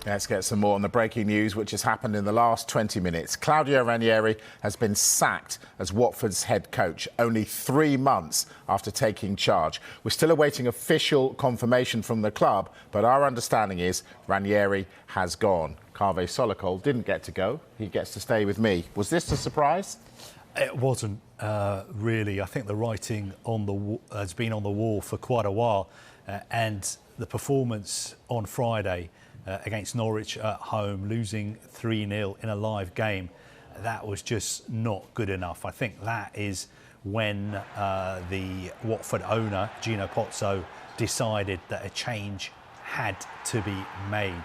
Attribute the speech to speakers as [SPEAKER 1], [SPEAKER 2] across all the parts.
[SPEAKER 1] Let's get some more on the breaking news, which has happened in the last 20 minutes. Claudio Ranieri has been sacked as Watford's head coach only 3 months after taking charge. We're still awaiting official confirmation from the club, but our understanding is Ranieri has gone. Kaveh Solokol didn't get to go. He gets to stay with me. Was this a surprise?
[SPEAKER 2] It wasn't really. I think the writing has been on the wall for quite a while, and the performance on Friday against Norwich at home, losing 3-0 in a live game, that was just not good enough. I think that is when the Watford owner, Gino Pozzo, decided that a change had to be made.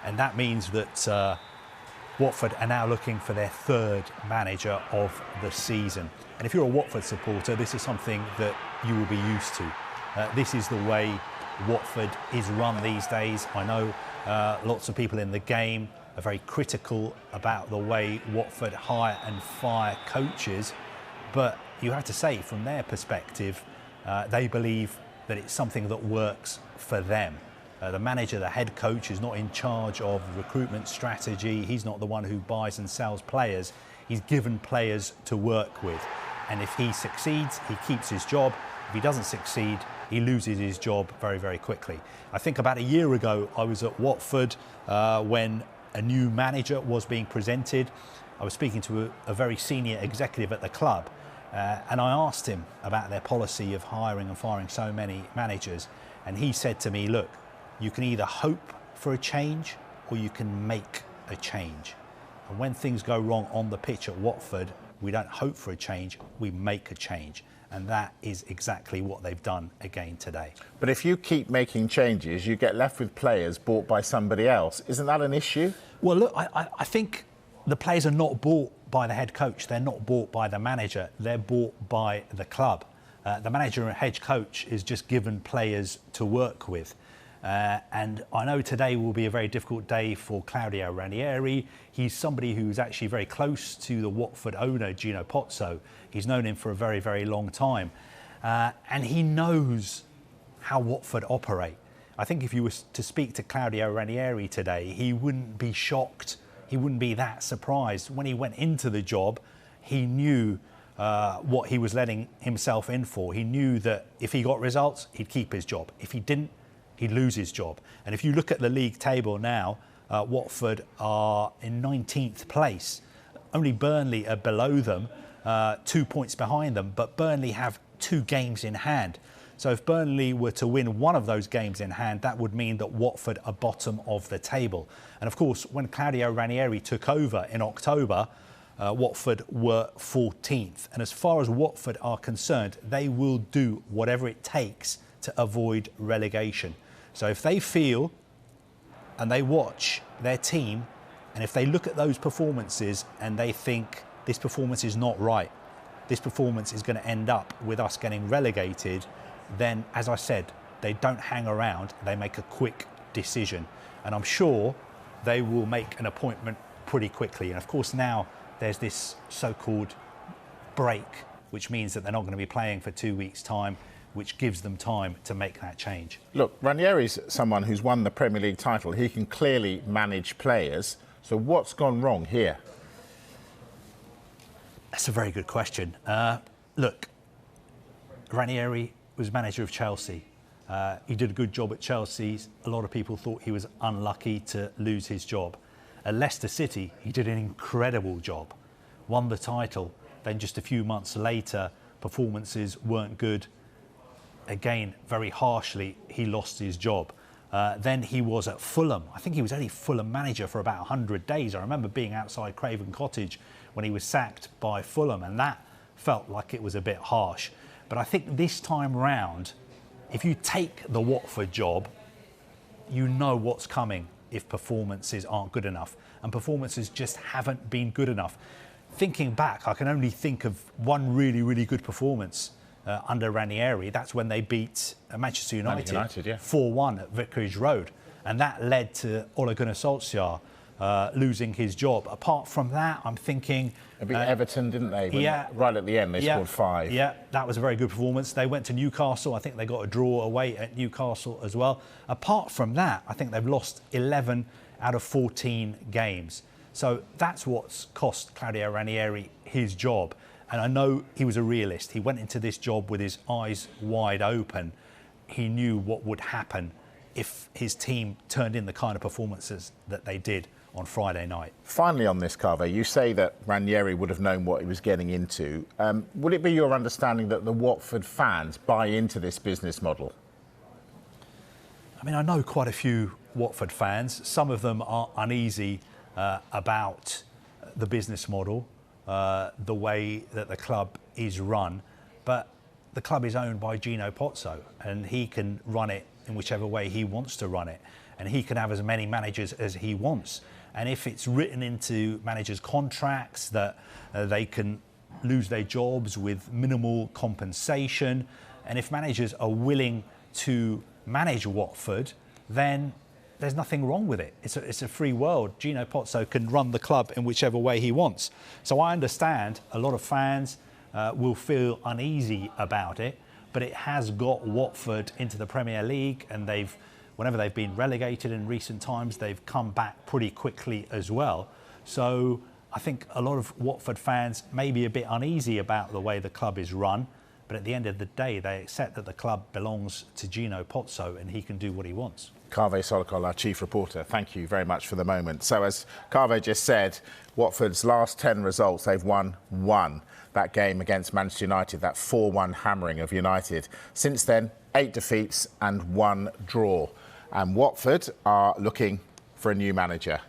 [SPEAKER 2] And that means that Watford are now looking for their third manager of the season. And if you're a Watford supporter, this is something that you will be used to. This is the way Watford is run these days. I know lots of people in the game are very critical about the way Watford hire and fire coaches, but you have to say from their perspective, they believe that it's something that works for them. The manager, the head coach, is not in charge of recruitment strategy. He's not the one who buys and sells players. He's given players to work with. And if he succeeds, he keeps his job. If he doesn't succeed, he loses his job very, very quickly. I think about a year ago, I was at Watford when a new manager was being presented. I was speaking to a very senior executive at the club, and I asked him about their policy of hiring and firing so many managers. And he said to me, look, you can either hope for a change or you can make a change. And when things go wrong on the pitch at Watford, we don't hope for a change, we make a change. And that is exactly what they've done again today.
[SPEAKER 1] But if you keep making changes, you get left with players bought by somebody else. Isn't that an issue?
[SPEAKER 2] Well, look, I think the players are not bought by the head coach. They're not bought by the manager. They're bought by the club. The manager and head coach is just given players to work with. And I know today will be a very difficult day for Claudio Ranieri. He's somebody who's actually very close to the Watford owner, Gino Pozzo. He's known him for a very, very long time. And he knows how Watford operate. I think if you were to speak to Claudio Ranieri today, he wouldn't be shocked. He wouldn't be that surprised. When he went into the job, he knew what he was letting himself in for. He knew that if he got results, he'd keep his job. If he didn't, he'd lose his job. And if you look at the league table now, Watford are in 19th place. Only Burnley are below them, 2 points behind them, but Burnley have 2 games in hand. So if Burnley were to win one of those games in hand, that would mean that Watford are bottom of the table. And of course, when Claudio Ranieri took over in October, Watford were 14th. And as far as Watford are concerned, they will do whatever it takes to avoid relegation. So if they feel and they watch their team, and if they look at those performances and they think this performance is not right, this performance is going to end up with us getting relegated, then, as I said, they don't hang around, they make a quick decision. And I'm sure they will make an appointment pretty quickly. And of course now there's this so-called break, which means that they're not going to be playing for 2 weeks' time, which gives them time to make that change.
[SPEAKER 1] Look, Ranieri's someone who's won the Premier League title. He can clearly manage players. So what's gone wrong here?
[SPEAKER 2] That's a very good question. Look, Ranieri was manager of Chelsea. He did a good job at Chelsea. A lot of people thought he was unlucky to lose his job. At Leicester City, he did an incredible job. Won the title. Then just a few months later, performances weren't good. Again, very harshly, he lost his job. Then he was at Fulham. I think he was only Fulham manager for about 100 days. I remember being outside Craven Cottage when he was sacked by Fulham, and that felt like it was a bit harsh. But I think this time round, if you take the Watford job, you know what's coming if performances aren't good enough. And performances just haven't been good enough. Thinking back, I can only think of one really, really good performance under Ranieri. That's when they beat Manchester United 4-1 at Vicarage Road. And that led to Ole Gunnar Solskjaer losing his job. Apart from that, I'm thinking...
[SPEAKER 1] They beat Everton, didn't they?
[SPEAKER 2] Yeah.
[SPEAKER 1] Right at the end, they scored 5.
[SPEAKER 2] Yeah, that was a very good performance. They went to Newcastle. I think they got a draw away at Newcastle as well. Apart from that, I think they've lost 11 out of 14 games. So that's what's cost Claudio Ranieri his job. And I know he was a realist. He went into this job with his eyes wide open. He knew what would happen if his team turned in the kind of performances that they did on Friday night.
[SPEAKER 1] Finally on this, Carve, you say that Ranieri would have known what he was getting into. Would it be your understanding that the Watford fans buy into this business model?
[SPEAKER 2] I mean, I know quite a few Watford fans. Some of them are uneasy about the business model, the way that the club is run. But the club is owned by Gino Pozzo, and he can run it in whichever way he wants to run it. And he can have as many managers as he wants. And if it's written into managers' contracts that they can lose their jobs with minimal compensation, and if managers are willing to manage Watford, then there's nothing wrong with it. It's a free world. Gino Pozzo can run the club in whichever way he wants. So I understand a lot of fans will feel uneasy about it, but it has got Watford into the Premier League, and whenever they've been relegated in recent times, they've come back pretty quickly as well. So I think a lot of Watford fans may be a bit uneasy about the way the club is run, but at the end of the day, they accept that the club belongs to Gino Pozzo and he can do what he wants.
[SPEAKER 1] Carve Solokol, our chief reporter, thank you very much for the moment. So as Carve just said, Watford's last 10 results, they've won 1. That game against Manchester United, that 4-1 hammering of United. Since then, 8 defeats and 1 draw. And Watford are looking for a new manager.